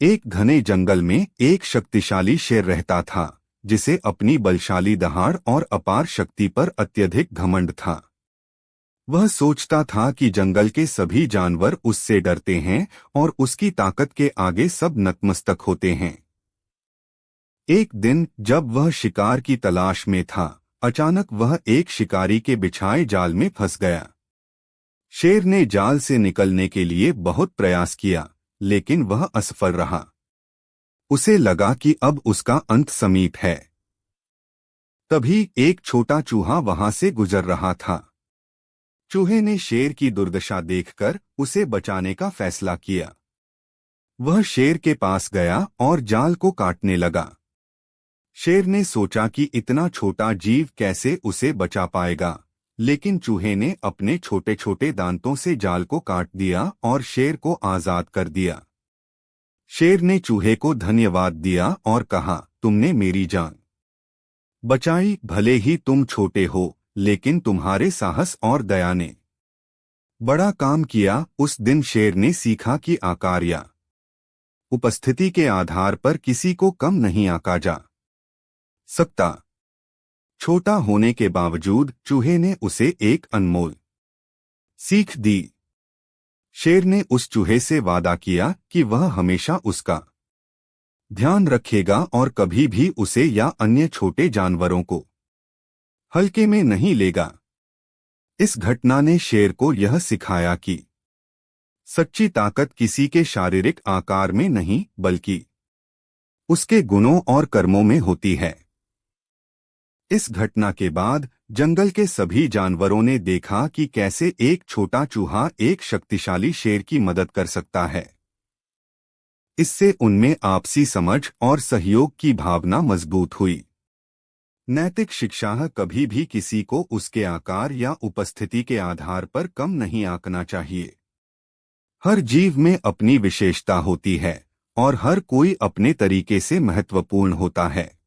एक घने जंगल में एक शक्तिशाली शेर रहता था, जिसे अपनी बलशाली दहाड़ और अपार शक्ति पर अत्यधिक घमंड था। वह सोचता था कि जंगल के सभी जानवर उससे डरते हैं और उसकी ताकत के आगे सब नतमस्तक होते हैं। एक दिन जब वह शिकार की तलाश में था, अचानक वह एक शिकारी के बिछाए जाल में फंस गया। शेर ने जाल से निकलने के लिए बहुत प्रयास किया, लेकिन वह असफल रहा। उसे लगा कि अब उसका अंत समीप है। तभी एक छोटा चूहा वहां से गुजर रहा था। चूहे ने शेर की दुर्दशा देखकर उसे बचाने का फैसला किया। वह शेर के पास गया और जाल को काटने लगा। शेर ने सोचा कि इतना छोटा जीव कैसे उसे बचा पाएगा, लेकिन चूहे ने अपने छोटे छोटे दांतों से जाल को काट दिया और शेर को आजाद कर दिया। शेर ने चूहे को धन्यवाद दिया और कहा, तुमने मेरी जान बचाई। भले ही तुम छोटे हो, लेकिन तुम्हारे साहस और दया ने बड़ा काम किया। उस दिन शेर ने सीखा कि आकार या उपस्थिति के आधार पर किसी को कम नहीं आंका जा सकता। छोटा होने के बावजूद चूहे ने उसे एक अनमोल सीख दी। शेर ने उस चूहे से वादा किया कि वह हमेशा उसका ध्यान रखेगा और कभी भी उसे या अन्य छोटे जानवरों को हल्के में नहीं लेगा। इस घटना ने शेर को यह सिखाया कि सच्ची ताकत किसी के शारीरिक आकार में नहीं, बल्कि उसके गुणों और कर्मों में होती है। इस घटना के बाद जंगल के सभी जानवरों ने देखा कि कैसे एक छोटा चूहा एक शक्तिशाली शेर की मदद कर सकता है। इससे उनमें आपसी समझ और सहयोग की भावना मजबूत हुई। नैतिक शिक्षा कभी भी किसी को उसके आकार या उपस्थिति के आधार पर कम नहीं आंकना चाहिए। हर जीव में अपनी विशेषता होती है और हर कोई अपने तरीके से महत्वपूर्ण होता है।